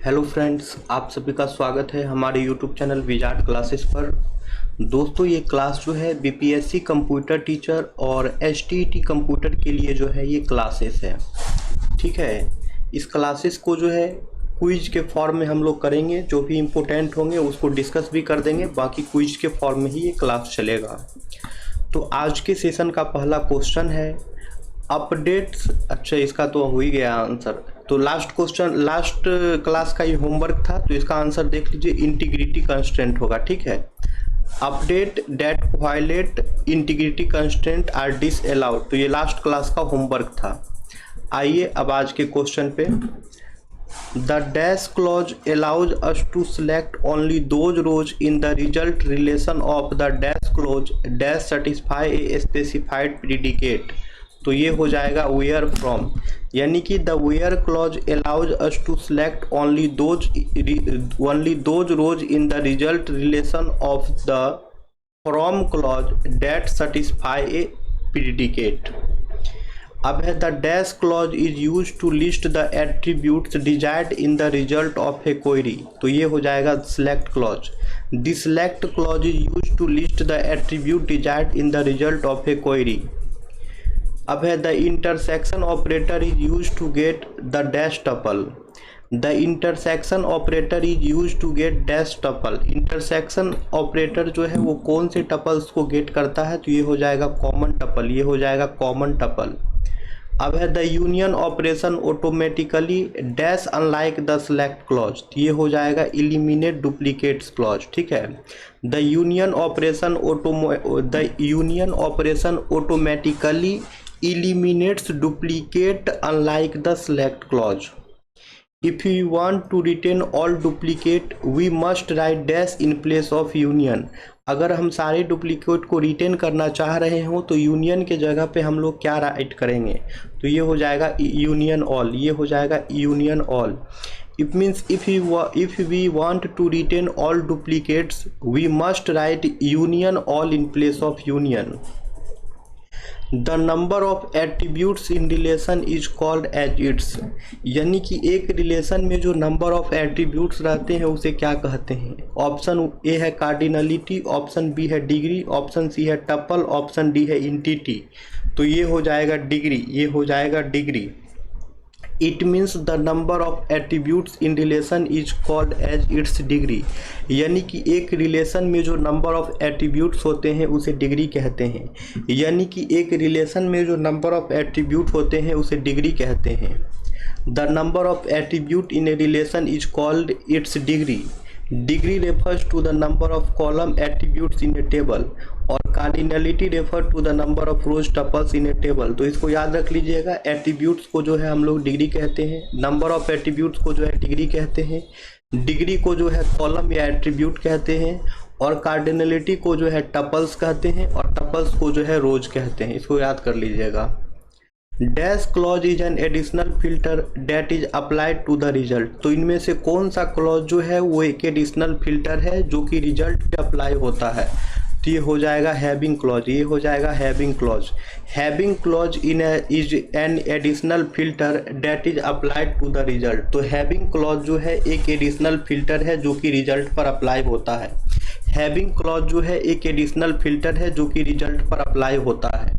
Hello friends, आप सभी का स्वागत है हमारे यूट्यूब चैनल विजार्ड क्लासेस पर। दोस्तों, ये क्लास जो है बीपीएससी कंप्यूटर टीचर और एचटीईटी कंप्यूटर के लिए जो है ये क्लासेस है। ठीक है, इस क्लासेस को जो है क्विज के फॉर्म में हम लोग करेंगे। जो भी इम्पोर्टेंट होंगे उसको डिस्कस भी कर देंगे, बाकी क्विज के फॉर्म में ही ये क्लास चलेगा। तो आज के सेशन का पहला क्वेश्चन है अपडेट्स। अच्छा, इसका तो हो ही गया आंसर। तो लास्ट क्वेश्चन, लास्ट क्लास का ये होमवर्क था, तो इसका आंसर देख लीजिए, इंटीग्रिटी कंस्ट्रेंट होगा। ठीक है, update that violate integrity constraint are disallowed. तो ये लास्ट क्लास का होमवर्क था। आइए अब आज के क्वेश्चन पे। The dash clause allows us to select only those rows in the result relation of the dash clause dash satisfy a specified predicate। तो ये हो जाएगा where from, यानी कि the where clause allows us to select only those rows in the result relation of the from clause that satisfy a predicate। अब है the dash clause is use to list the attributes desired in the result of a query. तो ये हो जाएगा select clause. The select clause is use to list the attribute desired in the result of a query. अब है the intersection operator is use to get the dash tuple. The intersection operator is use to get dash tuple. Intersection operator जो है वो कौन से tuples को gate करता है? तो ये हो जाएगा कॉमन टपल। ये हो जाएगा कॉमन टपल। अब है the union operation automatically dash unlike the select clause. ये हो जाएगा इलिमिनेट डुप्लीकेट्स क्लॉज। ठीक है, the union operation automatically eliminates duplicate unlike the select clause. If we want to retain all duplicate, we must write dash in place of union। अगर हम सारे duplicate को retain करना चाह रहे हो तो यूनियन के जगह पे हम लोग क्या राइट करेंगे? तो ये हो जाएगा यूनियन ऑल। ये हो जाएगा union all. It means if we want to retain all duplicates, we must write union all in place of union। The number of attributes in relation is called as its. यानी कि एक relation में जो number of attributes रहते हैं उसे क्या कहते हैं? ऑप्शन ए है कार्डिनलिटी, ऑप्शन बी है डिग्री, ऑप्शन सी है टपल, ऑप्शन डी है इंटिटी। तो ये हो जाएगा डिग्री। ये हो जाएगा degree. It means the number of attributes in relation is called as its degree. यानी कि एक रिलेशन में जो नंबर ऑफ एट्रीब्यूट्स होते हैं उसे डिग्री कहते हैं। यानी कि एक रिलेशन में जो नंबर ऑफ एट्रीब्यूट होते हैं उसे डिग्री कहते हैं। The number of attribute in a relation is called its degree. Degree refers to the number of column attributes in a table और cardinality refer to the number of rows tuples in a table. तो इसको याद रख लीजिएगा, attributes को जो है हम लोग डिग्री कहते हैं, नंबर ऑफ एट्रीब्यूट्स को जो है डिग्री कहते हैं, डिग्री को जो है कॉलम या एट्रीब्यूट कहते हैं, और कार्डिनलिटी को जो है टपल्स कहते हैं, और टपल्स को जो है रोज कहते हैं। इसको याद कर लीजिएगा। Dash clause is an additional filter that is applied to the result. तो इनमें से कौन सा क्लॉज जो है वो एक एडिशनल फिल्टर है जो कि रिजल्ट पे अप्लाई होता है? तो ये हो जाएगा हैविंग क्लॉज। ये हो जाएगा having clause. Having clause is an additional filter that is applied to the result. तो हैविंग क्लॉज जो है एक एडिशनल फिल्टर है जो कि रिजल्ट पर अप्लाई होता है। हैविंग क्लॉज जो है एक एडिशनल फिल्टर है जो कि रिजल्ट पर अप्लाई होता है।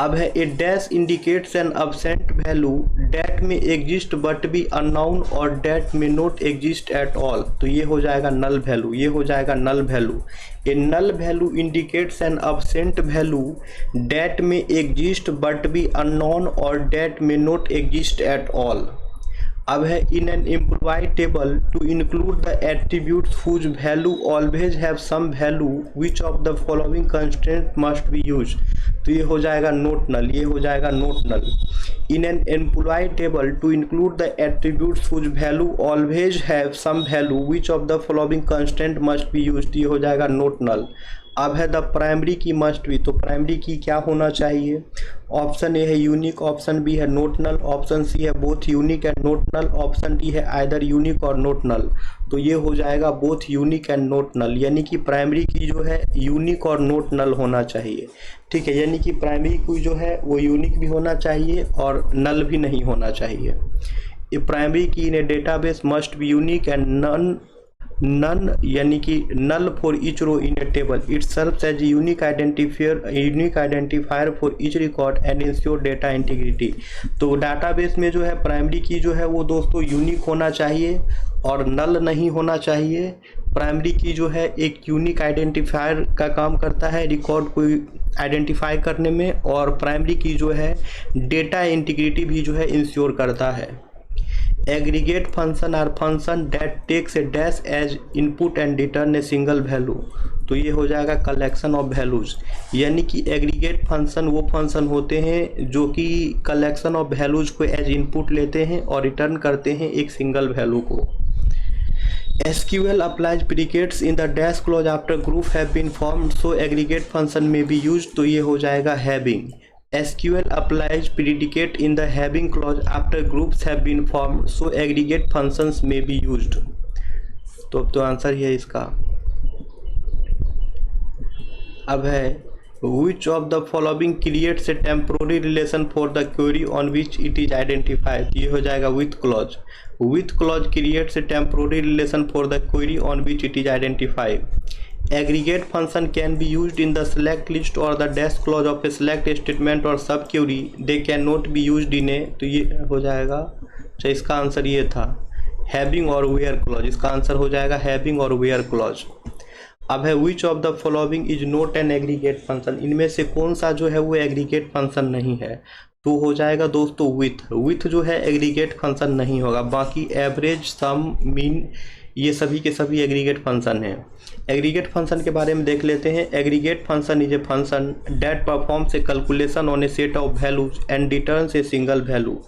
अब है a dash indicates an absent value that may exist but be unknown और that may not exist at all. तो ये हो जाएगा नल वैल्यू। ये हो जाएगा null value. A null value indicates an absent value that may exist but be unknown और that may not exist at all. अब है in an employee table to include the attributes whose value always have some value which of the following constraint must be use. तो ये हो जाएगा not null. ये हो जाएगा not null. In an employee table to include the attributes whose value always have some value which of the following constraint must be use. ये हो जाएगा नोट नल। अब है the primary key must be. तो primary key क्या होना चाहिए? Option A है यूनिक, ऑप्शन बी है नोट नल, ऑप्शन सी है both unique and not null, option D है आइदर यूनिक और नोट नल। तो ये हो जाएगा both unique and not null. यानी कि प्राइमरी की जो है यूनिक और नोट नल होना चाहिए। ठीक है, यानी कि प्राइमरी की जो है वो यूनिक भी होना चाहिए और नल भी नहीं होना चाहिए। A primary key in a database must be unique and non यानी कि null for each row in a table. It serves as unique identifier for each record and ensure data integrity. तो डाटाबेस में जो है primary की जो है वो दोस्तों यूनिक होना चाहिए और नल नहीं होना चाहिए। प्राइमरी की जो है एक यूनिक आइडेंटिफायर का काम करता है रिकॉर्ड को आइडेंटिफाई करने में, और प्राइमरी की जो है डेटा इंटीग्रिटी भी जो है इंश्योर करता है। Aggregate function are function that takes a dash as input and return a single value. तो ये हो जाएगा कलेक्शन ऑफ वैल्यूज, यानी कि एग्रीगेट फंक्शन वो फंक्शन होते हैं जो कि कलेक्शन ऑफ वैल्यूज को एज इनपुट लेते हैं और रिटर्न करते हैं एक सिंगल वैल्यू को। SQL applies predicates in the dash clause after group have been formed, so aggregate function may be used। तो ये हो जाएगा having। SQL applies predicate in the having clause after groups have been formed, so aggregate functions may be used। तो अब तो answer ही है इसका। अब है which of the following creates a temporary relation for the query on which it is identified। ये हो जाएगा with clause। with clause creates a temporary relation for the query on which it is identified। aggregate function can be used in the select list or the dash clause of a select statement or sub query। they cannot be used in a। तो ये हो जाएगा, तो इसका answer ये था having और where clause। इसका आंसर हो जाएगा having और where clause। अब है which of the following is not an aggregate function। इनमें से कौन सा जो है वो एग्रीगेट फंक्शन नहीं है। तो हो जाएगा दोस्तों with जो है एग्रीगेट फंक्शन नहीं होगा। बाकी एवरेज, सम, मीन ये सभी के सभी एग्रीगेट फंक्शन हैं। एग्रीगेट फंक्शन के बारे में देख लेते हैं। Aggregate function is a function that performs A calculation on A set of values and returns A single value.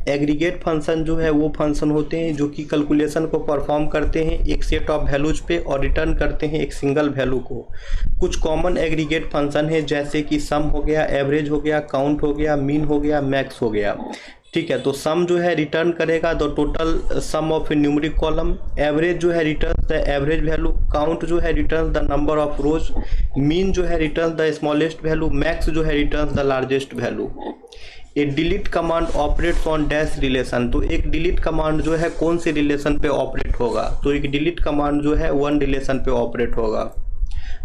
Aggregate function जो है वो फंक्शन होते हैं जो कि कैलकुलेशन को परफॉर्म करते हैं एक सेट ऑफ वैल्यूज पे और रिटर्न करते हैं एक सिंगल वैल्यू को। कुछ कॉमन एग्रीगेट फंक्शन है जैसे कि सम हो गया, एवरेज हो गया, काउंट हो गया, मीन हो गया, मैक्स हो गया। ठीक है, तो सम जो है रिटर्न करेगा the total sum of A numeric column. Average जो है return the average value. Count जो है return the number of rose. Mean जो है return the smallest value. Max जो है return the largest value. A delete command operates on dash relation. तो एक डिलीट कमांड जो है कौन से रिलेशन पे ऑपरेट होगा। तो एक डिलीट कमांड जो है वन रिलेशन पे ऑपरेट होगा।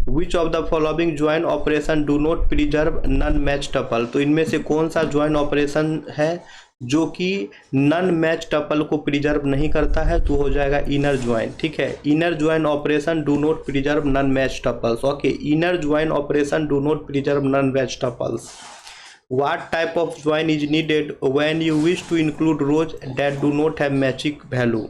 Which of the following join operation do not preserve non match tuple. तो इनमें से कौन सा ज्वाइन ऑपरेशन है जो कि नन मैच टपल को प्रिजर्व नहीं करता है। तो हो जाएगा इनर ज्वाइन। ठीक है, inner join operation do not preserve non match tuples. Okay, inner join operation do not preserve non match tuples. What type of join is needed when you wish to include rows that do not have matching value।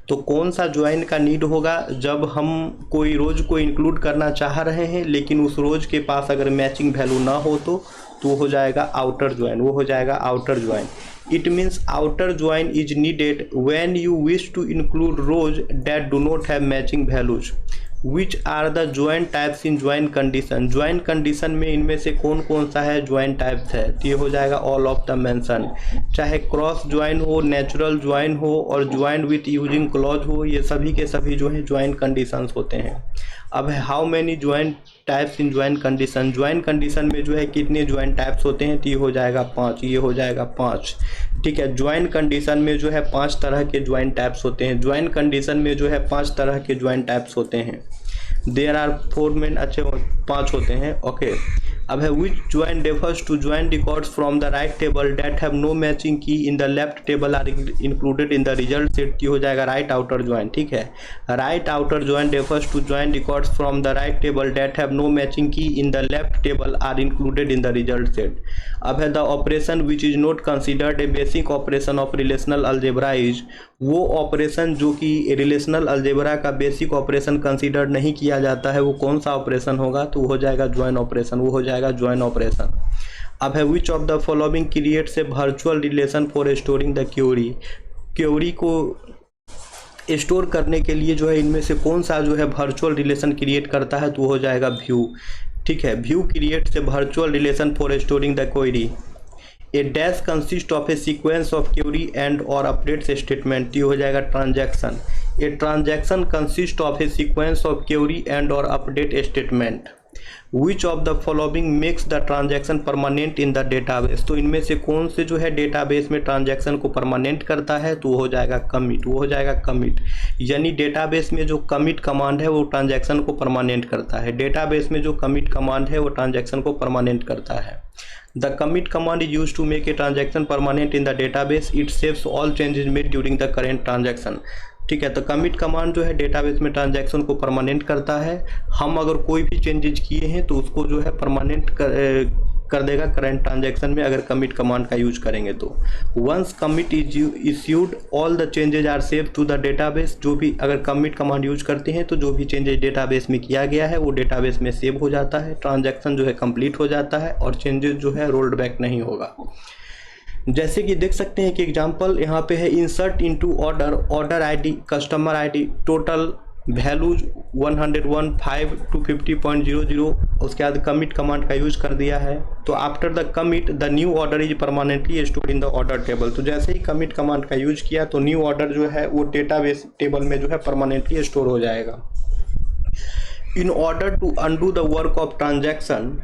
तो कौन सा join का need होगा जब हम कोई रोज को include करना चाह रहे हैं लेकिन उस रोज के पास अगर मैचिंग वैल्यू ना हो तो हो जाएगा आउटर ज्वाइन। वो हो जाएगा outer join. It means outer join is needed when you wish to include rows that do not have matching values. Which are the join types in join condition. Join condition में इनमें से कौन कौन सा है ज्वाइन टाइप्स है। तो ये हो जाएगा ऑल ऑफ द मेंशन। चाहे क्रॉस ज्वाइन हो, नेचुरल ज्वाइन हो और ज्वाइन विथ यूजिंग क्लॉज हो, ये सभी के सभी जो है ज्वाइन कंडीशंस होते हैं। अब है how many join types in join condition. Join condition में जो है कितने ज्वाइन टाइप्स होते हैं। तो ये हो जाएगा 5। ये हो जाएगा 5। ठीक है, ज्वाइन कंडीशन में जो है 5 तरह के ज्वाइन टाइप्स होते हैं। ज्वाइन कंडीशन में जो है 5 तरह के ज्वाइन टाइप्स होते हैं। देयर आर 4 मेन, अच्छे 5 होते हैं। ओके, अब है which join refers to join records from the right table that have no matching key in the left table are included in the result set. हो जाएगा right outer join. ठीक है, right outer join refers to join records from the right table that have no matching key in the left table are included in the result set. अब है the operation which is not considered a basic operation of relational algebra is. वो operation जो कि relational algebra का basic operation consider नहीं किया जाता है वो कौन सा ऑपरेशन होगा। तो वो हो जाएगा ज्वाइन ऑपरेशन। वो हो जाएगा ज्वाइन ऑपरेशन। अब है विच of the following creates a virtual relation for storing the query. Query को स्टोर करने के लिए जो है इनमें से कौन सा जो है वर्चुअल रिलेशन क्रिएट करता है। तो वो हो जाएगा व्यू। ठीक है, view creates a virtual relation for storing the query. A dash consist of a sequence of query and और अपडेट्स स्टेटमेंट। ये हो जाएगा transaction. A transaction consist of a sequence of query and और update statement. Which of the following makes the transaction permanent in the database. तो इनमें से कौन से जो है डेटाबेस में ट्रांजैक्शन को परमानेंट करता है, तो वो हो जाएगा कमिट, वो हो जाएगा कमिट। यानी डेटाबेस में जो कमिट कमांड है वो ट्रांजैक्शन को परमानेंट करता है, डेटाबेस में जो कमिट कमांड है वो ट्रांजैक्शन को परमानेंट करता है। The commit command is use to make a transaction permanent in the database, it saves all changes made during the current transaction. ठीक है, तो कमिट कमांड जो है डेटाबेस में ट्रांजैक्शन को परमानेंट करता है। हम अगर कोई भी चेंजेज किए हैं तो उसको जो है परमानेंट कर देगा करंट ट्रांजैक्शन में, अगर कमिट कमांड का यूज करेंगे तो। Once commit is issued all the changes are saved to the database. जो भी अगर कमिट कमांड यूज करते हैं तो जो भी चेंजेज डेटाबेस में किया गया है वो डेटाबेस में सेव हो जाता है, ट्रांजैक्शन जो है कंप्लीट हो जाता है और चेंजेस जो है रोल्ड बैक नहीं होगा। जैसे कि देख सकते हैं कि एग्जांपल यहाँ पे है, insert into order, order ID, customer ID, total values 101 5 to 50.00। उसके बाद कमिट कमांड का यूज कर दिया है। तो after the commit the new order is permanently stored in the order table. तो जैसे ही कमिट कमांड का यूज किया तो न्यू ऑर्डर जो है वो डेटाबेस टेबल में जो है परमानेंटली स्टोर हो जाएगा। In order to undo the work of transaction,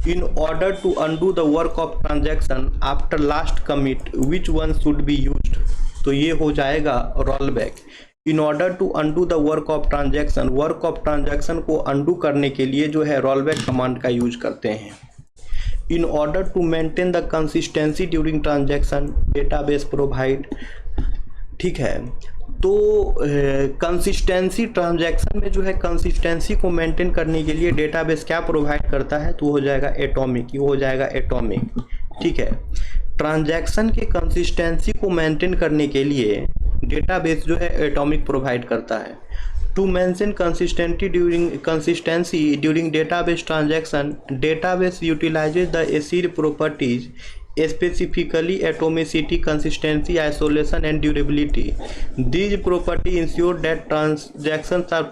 in order to undo the work of transaction after last commit, which one should be used? तो ये हो जाएगा rollback। in order to undo the work of transaction, work of transaction को undo करने के लिए जो है rollback कमांड का यूज करते हैं। in order to maintain the consistency during transaction, database provide। ठीक है, तो कंसिस्टेंसी ट्रांजैक्शन में जो है कंसिस्टेंसी को मेंटेन करने के लिए डेटाबेस क्या प्रोवाइड करता है, तो हो जाएगा एटॉमिक, ये हो जाएगा एटॉमिक। ठीक है, ट्रांजैक्शन के कंसिस्टेंसी को मेंटेन करने के लिए डेटाबेस जो है एटॉमिक प्रोवाइड करता है। To mention consistency during database transaction, database utilizes the ACID properties, specifically atomicity, consistency, isolation and durability. These properties ensure that transactions are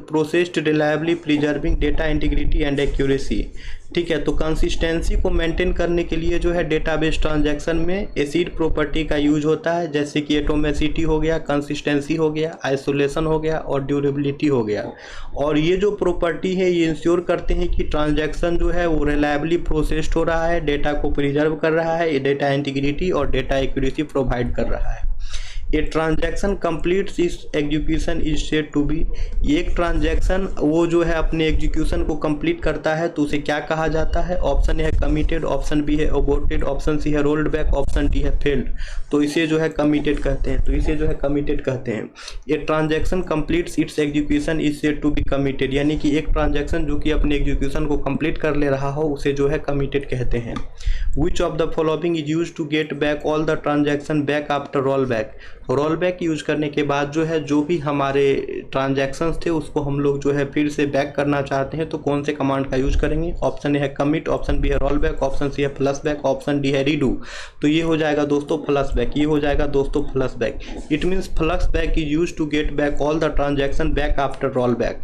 processed reliably, preserving data integrity and accuracy। ठीक है, तो consistency को maintain करने के लिए जो है database transaction में एसिड प्रॉपर्टी का यूज होता है, जैसे कि एटोमिसिटी हो गया, कंसिस्टेंसी हो गया, आइसोलेशन हो गया और ड्यूरेबिलिटी हो गया। और ये जो प्रॉपर्टी है ये इंश्योर करते हैं कि ट्रांजैक्शन जो है वो रिलायबली प्रोसेस्ड हो रहा है, डेटा को प्रिजर्व कर रहा है, डेटा इंटीग्रिटी और डेटा एक्यूरेसी प्रोवाइड कर रहा है। A transaction completes its execution is said to be, एक ट्रांजैक्शन वो जो है अपने एग्जीक्यूशन को कंप्लीट करता है तो उसे क्या कहा जाता है? ऑप्शन ए है कमिटेड, ऑप्शन बी है अबॉर्टेड, ऑप्शन सी है रोल्ड बैक, ऑप्शन डी है फेल्ड। तो इसे जो है कमिटेड कहते हैं, तो इसे जो है कमिटेड कहते हैं। A transaction completes its execution is said to be committed, यानी कि एक ट्रांजैक्शन जो कि अपने एग्जीक्यूशन को कंप्लीट कर ले रहा हो उसे जो है कमिटेड कहते हैं। Which of the following is use to get back all the transaction back after roll back. Roll back use करने के बाद जो है जो भी हमारे ट्रांजैक्शंस थे उसको हम लोग जो है फिर से बैक करना चाहते हैं तो कौन से कमांड का यूज करेंगे? ऑप्शन ए है कमिट, ऑप्शन बी है रोल बैक, ऑप्शन सी है प्लस बैक, ऑप्शन डी है रीडू। तो ये हो जाएगा दोस्तों प्लस बैक, ये हो जाएगा दोस्तों plus back. It means plus back is use to get back all the transaction back after roll back.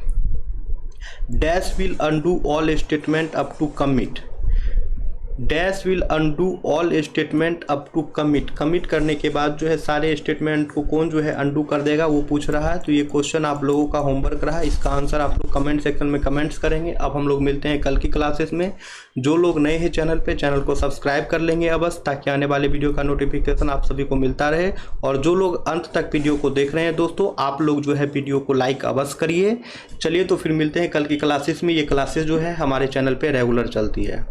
Dash will undo all statement up to commit, dash will undo all statement up to commit. Commit करने के बाद जो है सारे statement को कौन जो है अनडू कर देगा वो पूछ रहा है। तो ये क्वेश्चन आप लोगों का होमवर्क रहा, इसका आंसर आप लोग कमेंट सेक्शन में कमेंट्स करेंगे। अब हम लोग मिलते हैं कल की क्लासेस में। जो लोग नए हैं चैनल पे, चैनल को सब्सक्राइब कर लेंगे अवश्य, ताकि आने वाले वीडियो का नोटिफिकेशन आप सभी को मिलता रहे। और जो लोग अंत तक वीडियो को देख रहे हैं दोस्तों, आप लोग जो है वीडियो को लाइक अवश्य करिए। चलिए तो फिर मिलते हैं कल की क्लासेस में। ये क्लासेस जो है हमारे चैनल पर रेगुलर चलती है।